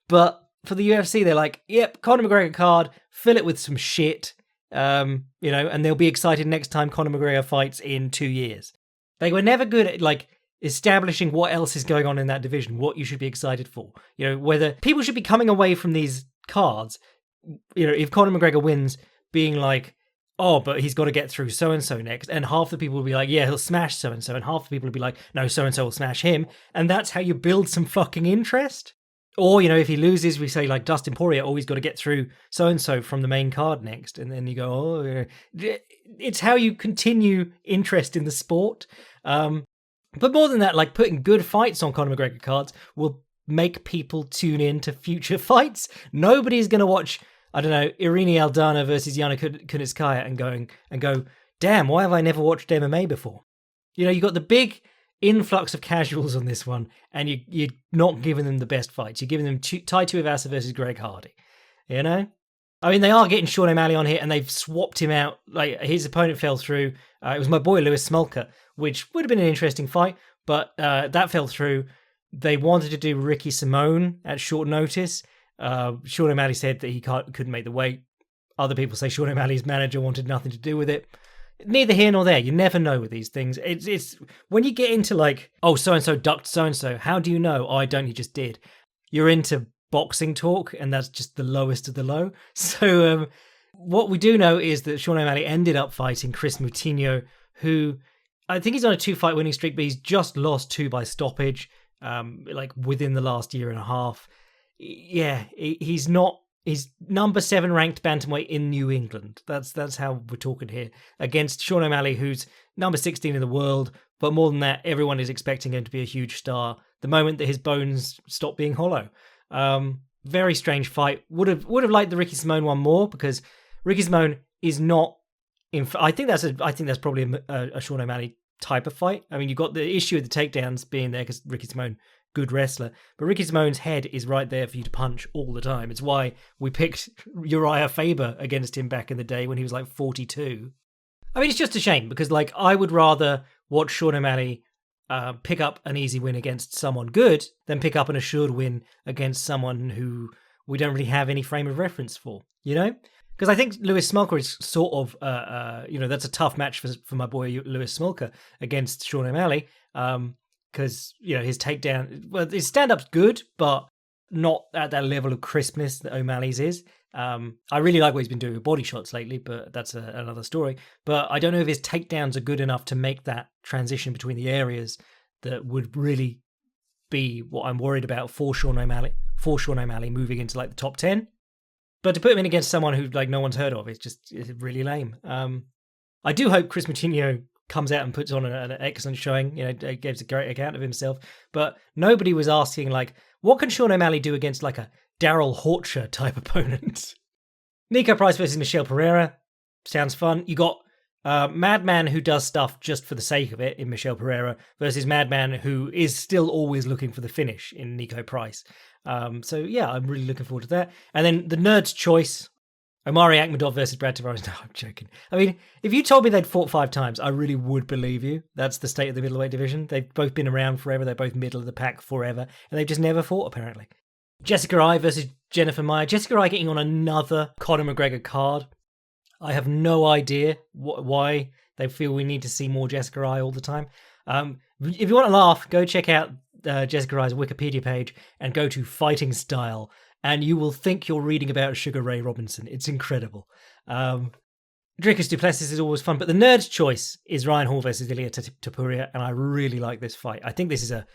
But for the UFC, they're like, yep, Conor McGregor card, fill it with some shit, and they'll be excited next time Conor McGregor fights in 2 years. They were never good at, establishing what else is going on in that division, what you should be excited for. Whether people should be coming away from these cards, if Conor McGregor wins, being like, oh, but he's got to get through so-and-so next. And half the people will be like, yeah, he'll smash so-and-so. And half the people will be like, no, so-and-so will smash him. And that's how you build some fucking interest. Or, if he loses, we say like Dustin Poirier, oh, he's got to get through so-and-so from the main card next. And then you go, oh, it's how you continue interest in the sport. But more than that, putting good fights on Conor McGregor cards will make people tune in to future fights. Nobody's going to watch, I don't know, Irina Aldana versus Yana Kunitskaya and go, damn, why have I never watched MMA before? You got the big influx of casuals on this one, and you're not giving them the best fights. You're giving them Tai Tuivasa versus Greg Hardy. I mean, they are getting Sean O'Malley on here, and they've swapped him out. His opponent fell through. It was my boy Lewis Smolka, which would have been an interesting fight, but that fell through. They wanted to do Ricky Simone at short notice. Sean O'Malley said that he couldn't make the weight. Other people say Sean O'Malley's manager wanted nothing to do with it. Neither here nor there. You never know with these things. It's when you get into oh, so-and-so ducked so-and-so. How do you know? Oh, I don't, he just did. You're into boxing talk, and that's just the lowest of the low. So what we do know is that Sean O'Malley ended up fighting Chris Moutinho, who I think he's on a 2-fight winning streak, but he's just lost 2 by stoppage, within the last year and a half. Yeah, he's number 7 ranked bantamweight in New England. That's how we're talking here, against Sean O'Malley, who's number 16 in the world. But more than that, everyone is expecting him to be a huge star the moment that his bones stop being hollow. Very strange fight. Would have liked the Ricky Simone one more, because Ricky Simone is not. I think that's probably a Sean O'Malley type of fight. I mean, you've got the issue of the takedowns being there because Ricky Simone, good wrestler, but Ricky Simone's head is right there for you to punch all the time. It's why we picked Uriah Faber against him back in the day when he was 42. I mean, it's just a shame because I would rather watch Sean O'Malley pick up an easy win against someone good than pick up an assured win against someone who we don't really have any frame of reference for, Because I think Lewis Smolka is sort of, that's a tough match for my boy Lewis Smolka against Sean O'Malley. Because, his takedown, well, his stand-up's good, but not at that level of crispness that O'Malley's is. I really like what he's been doing with body shots lately, but that's another story. But I don't know if his takedowns are good enough to make that transition between the areas that would really be what I'm worried about for Sean O'Malley moving into the top 10. But to put him in against someone who no one's heard of, it's really lame. I do hope Chris Moutinho comes out and puts on an excellent showing, gives a great account of himself. But nobody was asking, what can Sean O'Malley do against a Daryl Horcher type opponent? Nico Price versus Michelle Pereira. Sounds fun. You got Madman who does stuff just for the sake of it in Michelle Pereira versus Madman who is still always looking for the finish in Nico Price. So yeah, I'm really looking forward to that. And then the nerd's choice, Omari Akhmedov versus Brad Tavares. No, I'm joking. I mean, if you told me they'd fought 5 times, I really would believe you. That's the state of the middleweight division. They've both been around forever. They're both middle of the pack forever. And they've just never fought, apparently. Jessica Eye versus Jennifer Maia. Jessica Eye getting on another Conor McGregor card. I have no idea why they feel we need to see more Jessica Eye all the time. If you want to laugh, go check out Jessica Eye's Wikipedia page and go to Fighting Style, and you will think you're reading about Sugar Ray Robinson. It's incredible. Dricus du Plessis is always fun, but the nerd's choice is Ryan Hall versus Ilia Topuria, and I really like this fight. I think this is a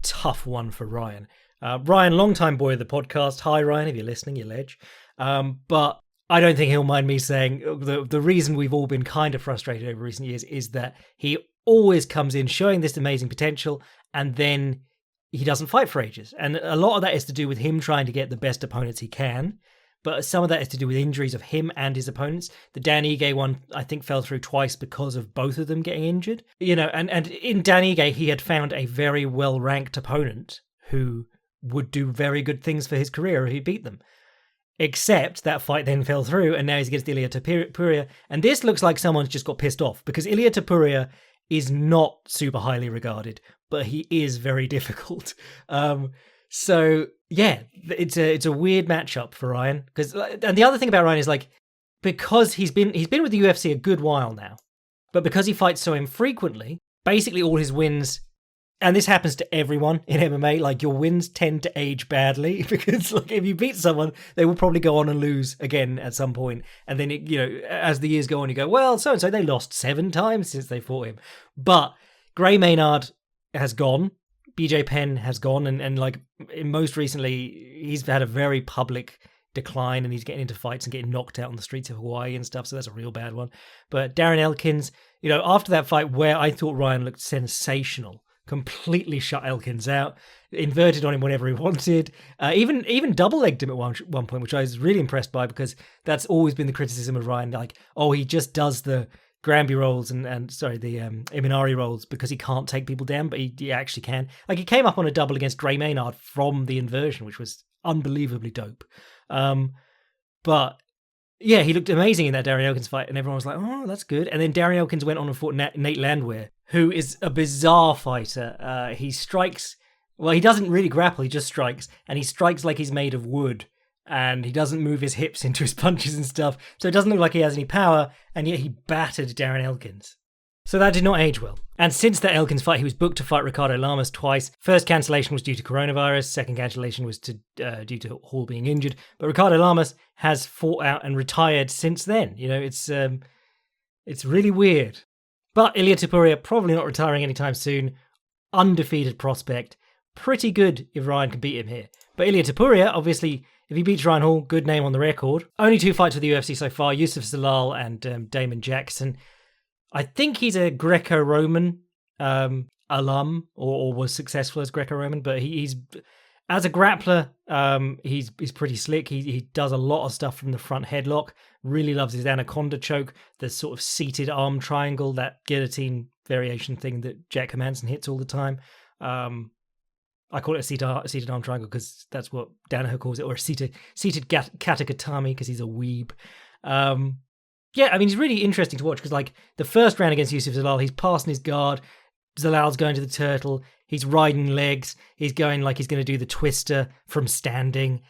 tough one for Ryan. Ryan, longtime boy of the podcast. Hi, Ryan, if you're listening, you're ledge. But I don't think he'll mind me saying the reason we've all been kind of frustrated over recent years is that he always comes in showing this amazing potential, and then he doesn't fight for ages. And a lot of that is to do with him trying to get the best opponents he can. but some of that is to do with injuries of him and his opponents. The Dan Ige one, I think, fell through twice because of both of them getting injured. And in Dan Ige, he had found a very well-ranked opponent who would do very good things for his career if he beat them. Except that fight then fell through, and now he's against Ilia Topuria. And this looks like someone's just got pissed off, because Ilia Topuria is not super highly regarded, but he is very difficult. So yeah, it's a weird matchup for Ryan. And the other thing about Ryan is, like, because he's been with the UFC a good while now, but because he fights so infrequently, basically all his wins, and this happens to everyone in MMA, like, your wins tend to age badly, because, like, if you beat someone, they will probably go on and lose again at some point. And then, as the years go on, you go, well, so-and-so, they lost 7 times since they fought him. But Gray Maynard has gone. BJ Penn has gone. And like, most recently, he's had a very public decline, and he's getting into fights and getting knocked out on the streets of Hawaii and stuff. So that's a real bad one. But Darren Elkins, after that fight where I thought Ryan looked sensational, completely shut Elkins out, inverted on him whenever he wanted, even double-legged him at one point, which I was really impressed by, because that's always been the criticism of Ryan, like, oh, he just does the Granby rolls and the Imanari rolls because he can't take people down, but he actually can. Like, he came up on a double against Gray Maynard from the inversion, which was unbelievably dope. But yeah, he looked amazing in that Darren Elkins fight, and everyone was like, oh, that's good. And then Darren Elkins went on and fought Nate Landwehr, who is a bizarre fighter. He strikes, well, he doesn't really grapple, he just strikes, and he strikes like he's made of wood, and he doesn't move his hips into his punches and stuff, so it doesn't look like he has any power, and yet he battered Darren Elkins. So that did not age well. And since that Elkins fight, he was booked to fight Ricardo Lamas twice. First cancellation was due to coronavirus. Second cancellation was due to Hall being injured. But Ricardo Lamas has fought out and retired since then. It's really weird. But Ilia Topuria probably not retiring anytime soon. Undefeated prospect. Pretty good if Ryan can beat him here. But Ilia Topuria, obviously, if he beats Ryan Hall, good name on the record. Only 2 fights with the UFC so far, Yusuf Zalal and Damon Jackson. I think he's a Greco-Roman alum, or was successful as Greco-Roman, but he's as a grappler, he's pretty slick. He does a lot of stuff from the front headlock. Really loves his anaconda choke, the sort of seated arm triangle, that guillotine variation thing that Jack Hermanson hits all the time. I call it a seated arm triangle because that's what Danaher calls it, or a seated katagatame because he's a weeb. Yeah, I mean, he's really interesting to watch because, like, the first round against Yusuf Zalal, he's passing his guard. Zalal's going to the turtle. He's riding legs. He's going like he's going to do the twister from standing.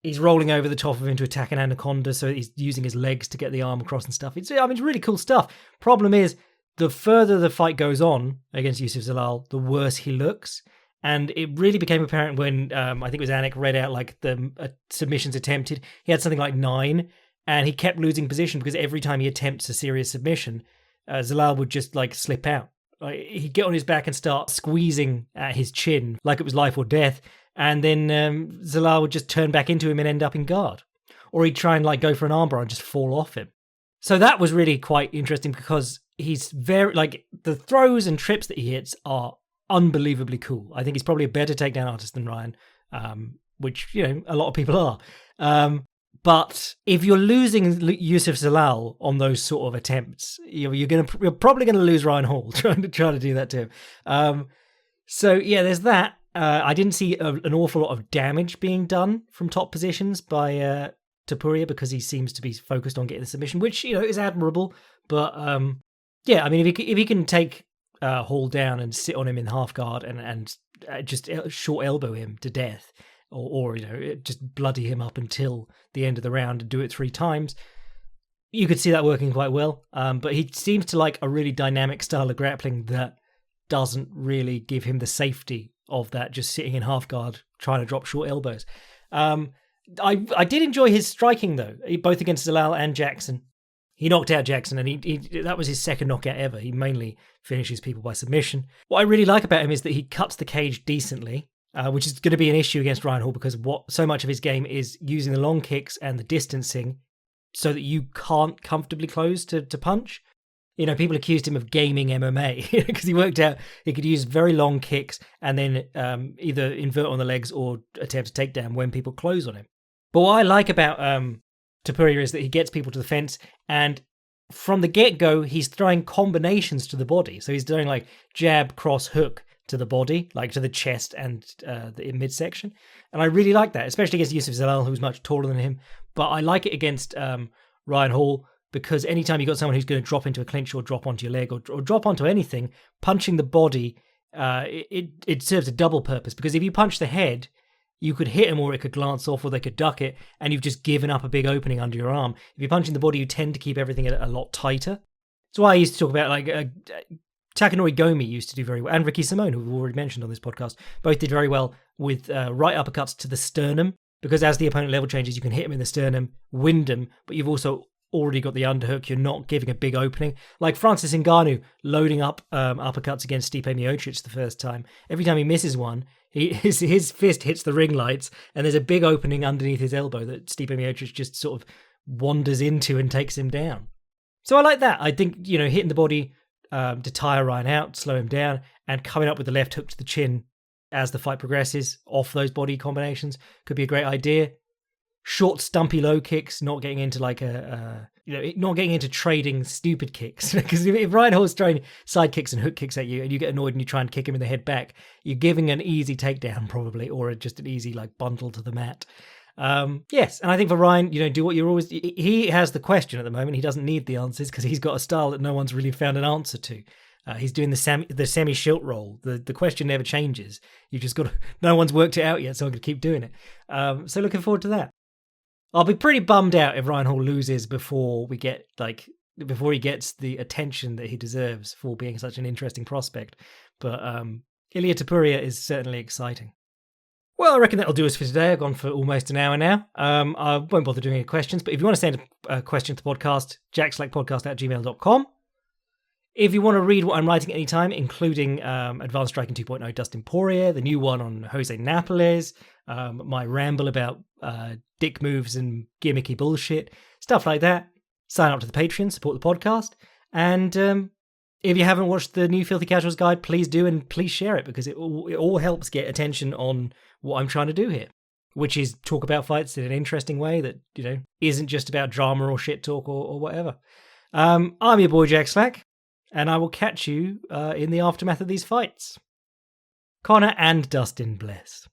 He's rolling over the top of him to attack an anaconda, so he's using his legs to get the arm across and stuff. It's really cool stuff. Problem is, the further the fight goes on against Yusuf Zalal, the worse he looks. And it really became apparent when, I think it was Anik read out, like, the submissions attempted. He had something like 9. And he kept losing position because every time he attempts a serious submission, Zalal would just, like, slip out. Like, he'd get on his back and start squeezing at his chin like it was life or death. And then Zalal would just turn back into him and end up in guard. Or he'd try and, like, go for an armbar and just fall off him. So that was really quite interesting because he's very, like, the throws and trips that he hits are unbelievably cool. I think he's probably a better takedown artist than Ryan, which, a lot of people are. But if you're losing Yusuf Zalal on those sort of attempts, you're probably going to lose Ryan Hall trying to do that to him. So yeah, there's that. I didn't see an awful lot of damage being done from top positions by Topuria because he seems to be focused on getting the submission, which is admirable. But yeah, I mean, if he can take Hall down and sit on him in half guard and just short elbow him to death. Or just bloody him up until the end of the round and do it 3 times. You could see that working quite well. But he seems to like a really dynamic style of grappling that doesn't really give him the safety of that just sitting in half guard trying to drop short elbows. I did enjoy his striking though, both against Zalal and Jackson. He knocked out Jackson, and he that was his second knockout ever. He mainly finishes people by submission. What I really like about him is that he cuts the cage decently. Which is going to be an issue against Ryan Hall because so much of his game is using the long kicks and the distancing so that you can't comfortably close to punch. People accused him of gaming MMA because he worked out he could use very long kicks and then either invert on the legs or attempt a takedown when people close on him. But what I like about Topuria is that he gets people to the fence, and from the get-go, he's throwing combinations to the body. So he's doing like jab, cross, hook to the body, like to the chest and the midsection. And I really like that, especially against Yusuf Zalal, who's much taller than him. But I like it against Ryan Hall, because anytime you've got someone who's going to drop into a clinch or drop onto your leg or drop onto anything, punching the body, it serves a double purpose. Because if you punch the head, you could hit him, or it could glance off, or they could duck it, and you've just given up a big opening under your arm. If you're punching the body, you tend to keep everything a lot tighter. That's why I used to talk about, like, Takanori Gomi used to do very well, and Ricky Simone, who we've already mentioned on this podcast, both did very well with right uppercuts to the sternum, because as the opponent level changes, you can hit him in the sternum, wind him, but you've also already got the underhook. You're not giving a big opening. Like Francis Ngannou loading up uppercuts against Stipe Miocic the first time. Every time he misses one, his fist hits the ring lights, and there's a big opening underneath his elbow that Stipe Miocic just sort of wanders into and takes him down. So I like that. I think, hitting the body to tire Ryan out, slow him down, and coming up with the left hook to the chin as the fight progresses off those body combinations could be a great idea. Short, stumpy low kicks, not getting into not getting into trading stupid kicks. Because if Ryan Hall's throwing side kicks and hook kicks at you, and you get annoyed and you try and kick him in the head back, you're giving an easy takedown probably, or just an easy bundle to the mat. Yes, and I think for Ryan, do what you're always. He has the question at the moment. He doesn't need the answers because he's got a style that no one's really found an answer to. He's doing the semi shilt roll. The question never changes. You just got to. No one's worked it out yet, so I'm going to keep doing it. So looking forward to that. I'll be pretty bummed out if Ryan Hall loses before he gets the attention that he deserves for being such an interesting prospect. But Ilia Topuria is certainly exciting. Well, I reckon that'll do us for today. I've gone for almost an hour now. I won't bother doing any questions, but if you want to send a question to the podcast, jackslackpodcast@gmail.com. If you want to read what I'm writing anytime, including Advanced Striking 2.0 Dustin Poirier, the new one on Jose Napoles, my ramble about dick moves and gimmicky bullshit, stuff like that, sign up to the Patreon, support the podcast. And if you haven't watched the new Filthy Casuals guide, please do, and please share it, because it all helps get attention on what I'm trying to do here, which is talk about fights in an interesting way that, isn't just about drama or shit talk or whatever. I'm your boy Jack Slack, and I will catch you in the aftermath of these fights. Conor and Dustin bless.